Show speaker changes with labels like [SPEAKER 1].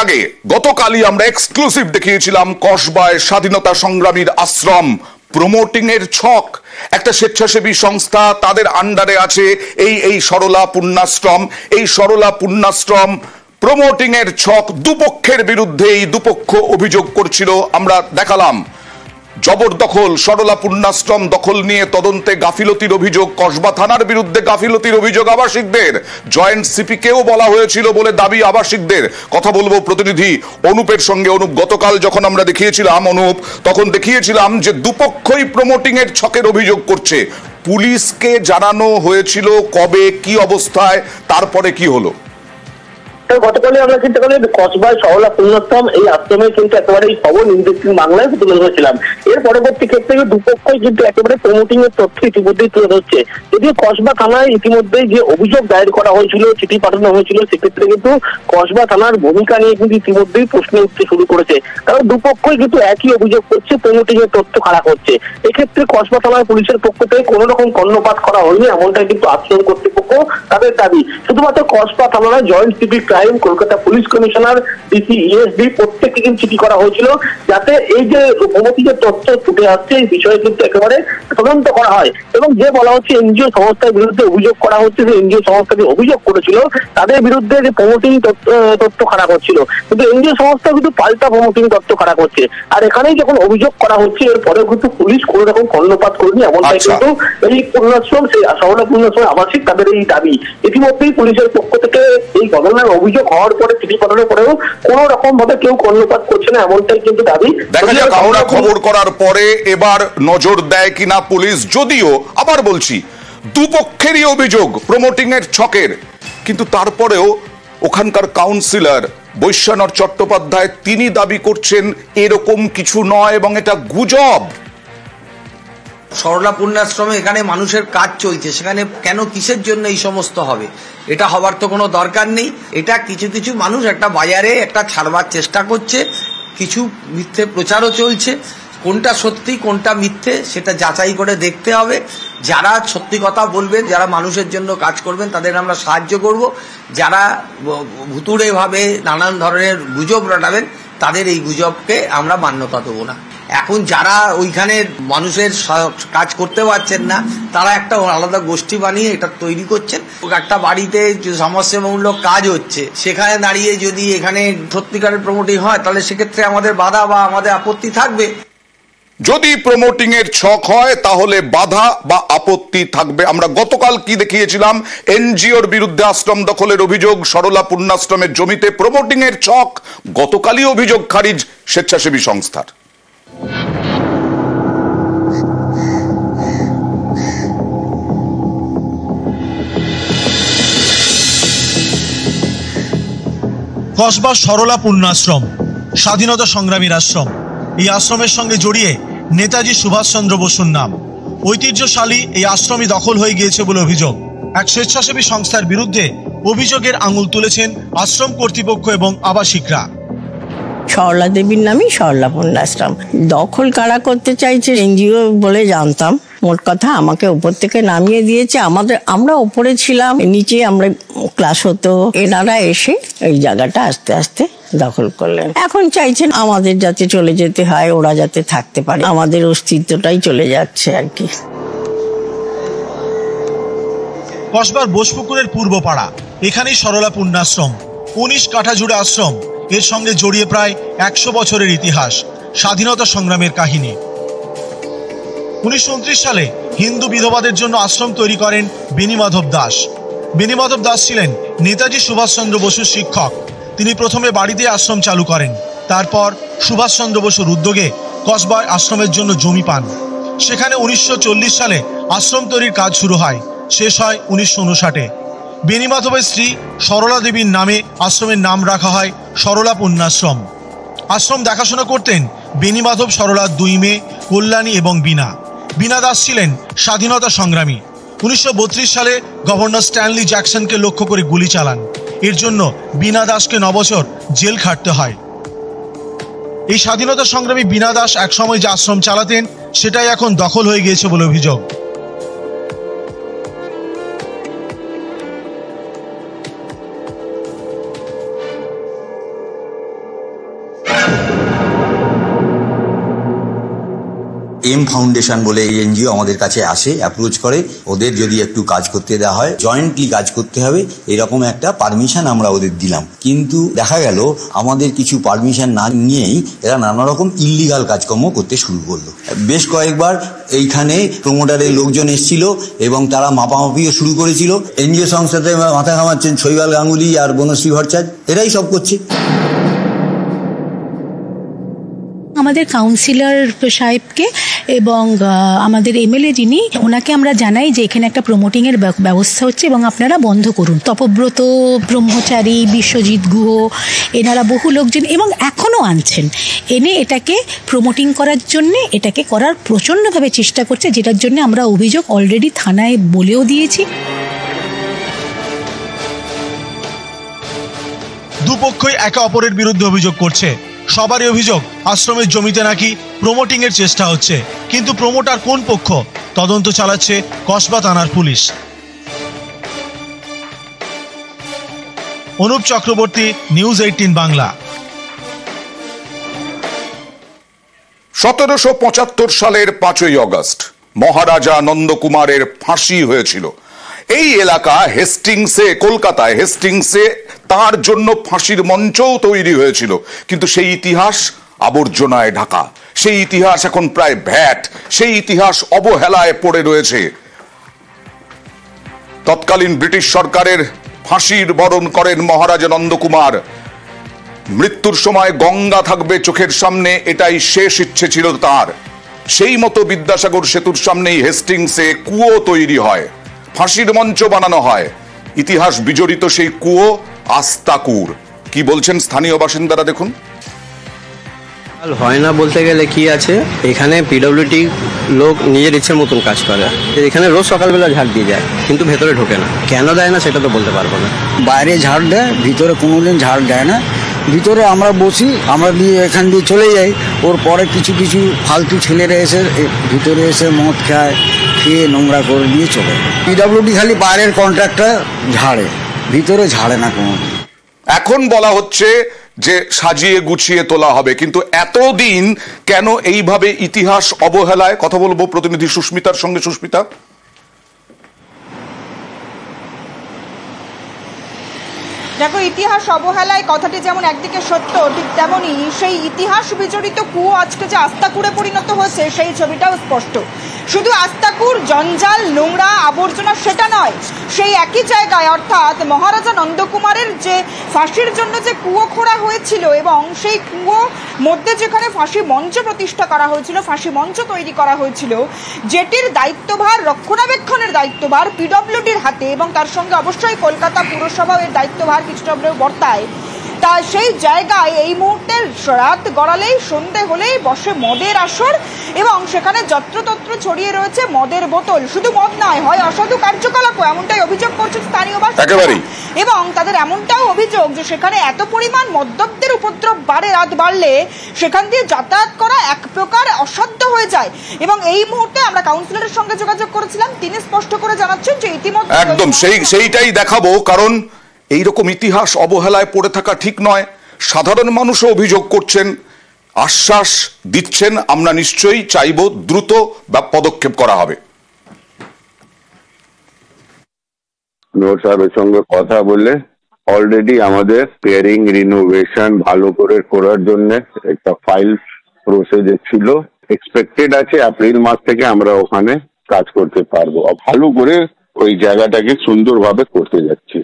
[SPEAKER 1] আগে গতকালই আমরা এক্সক্লুসিভ দেখিয়েছিলাম কসবায় স্বাধীনতা সংগ্রামীর আশ্রম প্রমোটিং এর ছক। একটা স্বেচ্ছাসেবী সংস্থা, তাদের আন্ডারে আছে এই সরলা পুণ্যাশ্রম। এই সরলা পুণ্যাশ্রম প্রমোটিং এর ছক, দুপক্ষের বিরুদ্ধে এই দুপক্ষ অভিযোগ করছিল। আমরা দেখালাম জবরদখল, সরলা পুণ্যাশ্রম দখল নিয়ে তদন্তে গাফিলতির অভিযোগ, কসবা থানার বিরুদ্ধে গাফিলতির অভিযোগ আবাসিকদের। জয়েন্ট সিপিকেও বলা হয়েছিল বলে দাবি আবাসিকদের। কথা বলবো প্রতিনিধি অনুপের সঙ্গে। অনুপ, গতকাল যখন আমরা দেখিয়েছিলাম অনুপ, তখন দেখিয়েছিলাম যে দুপক্ষই প্রমোটিং এর ছকের অভিযোগ করছে। পুলিশকে জানানো হয়েছিল কবে, কি অবস্থায়, তারপরে কি হলো?
[SPEAKER 2] গতকালই আমরা কিন্তু কসবায় সরলা পুণ্যাশ্রম এই আশ্রমে কিন্তু একেবারে এই খবর নিউজ বাংলায় তুলে ধরেছিলাম। এর পরবর্তী ক্ষেত্রে দুপক্ষই কিন্তু একেবারে প্রমোটিং এর তথ্য ইতিমধ্যেই তুলে ধরছে। যদিও কসবা থানায় ইতিমধ্যেই যে অভিযোগ দায়ের করা হয়েছিল, চিঠি পাঠানো হয়েছিল, সেক্ষেত্রে কিন্তু কসবা থানার ভূমিকা নিয়ে কিন্তু ইতিমধ্যেই প্রশ্ন উঠতে শুরু করেছে। কারণ দুপক্ষই কিন্তু একই অভিযোগ করছে, প্রমোটিং এর তথ্য খারাপ হচ্ছে। এক্ষেত্রে কসবা থানার পুলিশের পক্ষ থেকে কোনো রকম কর্ণপাত করা হয়নি, এমনটাই কিন্তু আশ্রম কর্তৃপক্ষ তাদের দাবি। শুধুমাত্র কসবা থানায় joint CP Kolkata police commissioner, DC, ESD প্রত্যেককে কিন্তু চিঠি করা হয়েছিল, যাতে এই যে প্রমোটিং এর তথ্য ফুটে আসছে এই বিষয়ে কিন্তু একেবারে তদন্ত করা হয়। এবং যে বলা হচ্ছে এনজিও সংস্থার বিরুদ্ধে অভিযোগ করা হচ্ছে, যে এনজিও সংস্থা যে অভিযোগ করেছিল তাদের বিরুদ্ধে যে প্রমোটিং তথ্য খারাপ হচ্ছিল, কিন্তু এনজিও সংস্থা কিন্তু পাল্টা প্রমোটিং তথ্য খারাপ হচ্ছে। আর এখানেই যখন অভিযোগ করা হচ্ছে, এরপরে কিন্তু পুলিশ কোনো রকম কর্ণপাত করেনি, এমনটাই কিন্তু এই পুণ্যাশ্রম, সেই সরলা পুণ্যাশ্রম আবাসিক তাদের এই দাবি। ইতিমধ্যেই পুলিশের পক্ষ থেকে এই ঘটনার অভিযোগ হওয়ার পরে, চিঠি পাঠানোর পরেও কোন রকম ভাবে কেউ কর্ণপাত করছে না, এমনটাই কিন্তু দাবি।
[SPEAKER 1] দেখা যাক আমরা খবর করার পরে এবার নজর দেয় কিনা পুলিশ। যদিও আবার বলছি, দুপক্ষেরই অভিযোগ প্রমোটিং এর ছকের, কিন্তু তারপরেও ওখানকার কাউন্সিলর বৈশ্বনাথ চট্টোপাধ্যায় তিনি দাবি করছেন এরকম কিছু নয় এবং এটা গুজব।
[SPEAKER 3] সরলা পুণ্যাশ্রমে এখানে মানুষের কাজ চলছে, সেখানে কেন কিসের জন্য এই সমস্ত হবে? এটা হবার তো কোনো দরকার নেই। এটা কিছু কিছু মানুষ একটা বাজারে একটা ছাড়বার চেষ্টা করছে, কিছু মিথ্যে প্রচারও চলছে। কোনটা সত্যি কোনটা মিথ্যে সেটা যাচাই করে দেখতে হবে। যারা সত্যি কথা বলবেন, যারা মানুষের জন্য কাজ করবেন, তাদের আমরা সাহায্য করব। যারা ভুতুড়ে ভাবে নানান ধরনের গুজব রটাবেন, তাদের এই গুজবকে আমরা মান্যতা দেবো না। এখন যারা ওইখানে মানুষের কাজ করতে পারছেন না, তারা একটা আলাদা গোষ্ঠী বানিয়ে এটা তৈরি করছেন। একটা বাড়িতে সমাজসেবামূলক কাজ হচ্ছে, সেখানে দাঁড়িয়ে যদি এখানে সত্যিকারের প্রমোটিং হয়, তাহলে সেক্ষেত্রে আমাদের বাধা বা আমাদের আপত্তি থাকবে।
[SPEAKER 1] যদি প্রমোটিং এর ছক হয় তাহলে বাধা বা আপত্তি থাকবে। আমরা গতকাল কি দেখিয়েছিলাম, এনজিওর বিরুদ্ধে আশ্রম দখলের অভিযোগ, সরলা পুণ্যাশ্রমের জমিতে প্রমোটিং এর ছক। গতকালই অভিযোগ খারিজ স্বেচ্ছাসেবী সংস্থার।
[SPEAKER 4] কসবা সরলা পুণ্যাশ্রম স্বাধীনতা সংগ্রামীর আশ্রম। এই আশ্রমের সঙ্গে জড়িয়ে নেতাজি সুভাষচন্দ্র বসুর নাম। ঐতিহ্যশালী এই আশ্রমই দখল হয়ে গিয়েছে বলে অভিযোগ। এক স্বেচ্ছাসেবী সংস্থার বিরুদ্ধে অভিযোগের আঙুল তুলেছেন আশ্রম কর্তৃপক্ষ এবং আবাসিকরা।
[SPEAKER 5] সরলা দেবীর নামই সরলা পুণ্যাশ্রম। দখল কারা করতে চাইছে এনজিও বলে জানতাম। মোট কথা আমাকে উপর থেকে নামিয়ে দিয়েছে, আমরা উপরে ছিলাম, নিচে আমরা ক্লাস হতো। এনারা এসে এই জায়গাটা আস্তে আস্তে দখল করলেন। এখন চাইছেন আমাদের যাতে চলে যেতে হয়, ওরা যাতে থাকতে পারে, আমাদের অস্তিত্বটাই চলে যাচ্ছে আর কি।
[SPEAKER 4] কসবার বোসপুকুরের পূর্ব পাড়া, এখানেই সরলা পুণ্যাশ্রম। 19 কাঠা জুড়ে আশ্রম, এর সঙ্গে জড়িয়ে প্রায় 100 বছরের ইতিহাস, স্বাধীনতা সংগ্রামের কাহিনী। 1929 সালে হিন্দু বিধবাদের জন্য আশ্রম তৈরি করেন বেণীমাধব দাস। বেণীমাধব দাস ছিলেন নেতাজি সুভাষচন্দ্র বসুর শিক্ষক। তিনি প্রথমে বাড়িতে আশ্রম চালু করেন, তারপর সুভাষচন্দ্র বসুর উদ্যোগে কসবায় আশ্রমের জন্য জমি পান। সেখানে 1940 সালে আশ্রম তৈরির কাজ শুরু হয়, শেষ হয় 1959-এ। বেণীমাধবের স্ত্রী সরলা দেবীর নামে আশ্রমের নাম রাখা হয় সরলা পুণ্যাশ্রম। আশ্রম দেখাশোনা করতেন বেণীমাধব সরলার 2 মেয়ে কল্যাণী এবং বীণা। বীণা দাস ছিলেন স্বাধীনতা সংগ্রামী। 1932 সালে গভর্নর স্ট্যানলি জ্যাকসনকে লক্ষ্য করে গুলি চালান। এর জন্য বীণা দাসকে 9 বছর জেল খাটতে হয়। এই স্বাধীনতা সংগ্রামী বীণা দাস একসময় যে আশ্রম চালাতেন, সেটাই এখন দখল হয়ে গিয়েছে বলে অভিযোগ।
[SPEAKER 6] এম ফাউন্ডেশন বলে এই এনজিও আমাদের কাছে আসে, অ্যাপ্রোচ করে, ওদের যদি একটু কাজ করতে দেওয়া হয়, জয়েন্টলি কাজ করতে হবে, এরকম একটা পারমিশন আমরা ওদের দিলাম। কিন্তু দেখা গেল আমাদের কিছু পারমিশন না নিয়েই এরা নানা রকম ইল্লিগাল কাজকর্ম করতে শুরু করলো। বেশ কয়েকবার এইখানে প্রমোটারের লোকজন এসেছিল এবং তারা মাপামাপিও শুরু করেছিল। এনজিও সংস্থাতে মাথা ঘামাচ্ছেন শৈবাল গাঙ্গুলি আর বনশ্রী ভট্টাচার্য, এরাই সব করছে।
[SPEAKER 7] আমাদের কাউন্সিলর সাহেবকে এবং আমাদের এমএলএ যিনি, ওনাকে আমরা জানাই যে এখানে একটা প্রমোটিংয়ের ব্যবস্থা হচ্ছে এবং আপনারা বন্ধ করুন। তপব্রত ব্রহ্মচারী, বিশ্বজিৎ গুহ, এনারা বহু লোকজন এবং এখনও আনছেন, এনে এটাকে প্রমোটিং করার জন্যে, এটাকে করার প্রচণ্ডভাবে চেষ্টা করছে, যেটার জন্য আমরা অভিযোগ অলরেডি থানায় বলেও দিয়েছি।
[SPEAKER 4] দুপক্ষই একে অপরের বিরুদ্ধে অভিযোগ করছে। সবারই অভিযোগ আশ্রমের জমিতে নাকি প্রমোটিং এর চেষ্টা হচ্ছে, কিন্তু প্রমোটার কোন পক্ষ তদন্ত চালাচ্ছে কসবা থানার পুলিশ। অনুপ চক্রবর্তী, নিউজ 18 বাংলা।
[SPEAKER 1] 1775 সালের 5ই আগস্ট মহারাজা নন্দকুমারের ফাঁসি হয়েছিল। এই এলাকা হেস্টিংসে, কলকাতায় হেস্টিংসে তার জন্য ফাঁসির মঞ্চও তৈরি হয়েছিল, কিন্তু সেই ইতিহাস আবর্জনায় ঢাকা। সেই ইতিহাস এখন প্রায় ভ্যাট, সেই ইতিহাস অবহেলায় পড়ে রয়েছে। তৎকালীন ব্রিটিশ সরকারের ফাঁসির বরণ করেন মহারাজা নন্দকুমার। মৃত্যুর সময় গঙ্গা থাকবে চোখের সামনে, এটাই শেষ ইচ্ছে ছিল তার। সেই মতো বিদ্যাসাগর সেতুর সামনেই হেস্টিংসে কুয়ো তৈরি হয়, ফাঁসির মঞ্চ বানানো হয়। ইতিহাস বিজড়িত সেই কুয়ো আস্তাকুর। কি বলছেন স্থানীয় বাসিন্দারা, দেখুন।
[SPEAKER 8] হয় না বলতে গেলে কি আছে, এখানে পিডব্লিউডি লোক নিজের ইচ্ছের মতন কাজ করে। এখানে রোজ সকালবেলা ঝাড় দিয়ে যায়, কিন্তু ভেতরে ঢোকে না। কেন দেয় না সেটা তো বলতে পারবো না।
[SPEAKER 9] বাইরে ঝাড় দেয়, ভিতরে কোনোদিন ঝাড় দেয় না। ভিতরে আমরা বসি, আমরা দিয়ে এখান দিয়ে চলে যাই। ওর পরে কিছু কিছু ফালতু ছেলেরা এসে ভিতরে এসে মদ খায়, খেয়ে নোংরা করে দিয়ে চলে যায়। পিডব্লিউডি খালি বাইরের কন্ট্রাক্টটা ঝাড়ে, ভিতরে ঝাড়ে না কোনোদিন।
[SPEAKER 1] এখন বলা হচ্ছে যে সাজিয়ে গুছিয়ে তোলা হবে, কিন্তু এতদিন কেন এইভাবে ইতিহাস অবহেলায়? কথা বলবো প্রতিনিধি সুস্মিতার সঙ্গে। সুস্মিতা,
[SPEAKER 10] দেখো, ইতিহাস অবহেলায় কথাটি যেমন একদিকে সত্য, ঠিক তেমনই সেই ইতিহাস বিজড়িত কুয়ো আজকে যে আস্তাকুড়ে পরিণত হয়েছে সেই ছবিটাও স্পষ্ট। শুধু আস্তাকুর, জঞ্জাল, নোংরা, আবর্জনা সেটা নয়, সেই একই জায়গায় অর্থাৎ মহারাজা নন্দকুমারের যে ফাঁসির জন্য যে কুয়ো খোঁড়া হয়েছিল এবং সেই কুয়ো মধ্যে যেখানে ফাঁসি মঞ্চ প্রতিষ্ঠা করা হয়েছিল, ফাঁসি মঞ্চ তৈরি করা হয়েছিল, যেটির দায়িত্বভার, রক্ষণাবেক্ষণের দায়িত্বভার পিডব্লিউডির হাতে এবং তার সঙ্গে অবশ্যই কলকাতা পুরসভাও এর দায়িত্বভার কিছুটা বর্তায়। তা সেই জায়গায় এই মুহূর্তে রাত গড়ালেই, সন্ধে হলেই বসে মদের আসর এবং সেখানে যত্রতত্র ছড়িয়ে রয়েছে মদের বোতল। শুধু মদ নয়, হয় অসাধু কার্যকলাপও, এমনটাই অভিযোগ করছে স্থানীয় বাসিন্দারা। এবং তাদের এমনটাও অভিযোগ যে সেখানে এত পরিমাণ মদ্যপদের উপদ্রব বাড়ে, রাত বাড়লে সেখান দিয়ে যাতায়াত করা এক প্রকার অসাধ্য হয়ে যায়। এবং এই মুহূর্তে আমরা কাউন্সিলরের সঙ্গে যোগাযোগ করেছিলাম, তিনি স্পষ্ট করে জানাচ্ছেন যে ইতিমধ্যে
[SPEAKER 1] একদম সেইটাই দেখাবো, কারণ এইরকম ইতিহাস অবহেলায় পড়ে থাকা ঠিক নয়। সাধারণ মানুষও অভিযোগ করছেন, আশ্বাস দিচ্ছেন, আমরা নিশ্চয়ই চাইব দ্রুত পদক্ষেপ করা হবে।
[SPEAKER 11] মেয়র সাহেবের সঙ্গে কথা বলে অলরেডি আমাদের পেয়ারিং রিনোভেশন ভালো করে করার জন্য একটা ফাইল প্রসেসে ছিল। এক্সপেক্টেড আছে এপ্রিল মাস থেকে আমরা ওখানে কাজ করতে পারবো। ভালো করে ওই জায়গাটাকে সুন্দরভাবে করতে যাচ্ছি।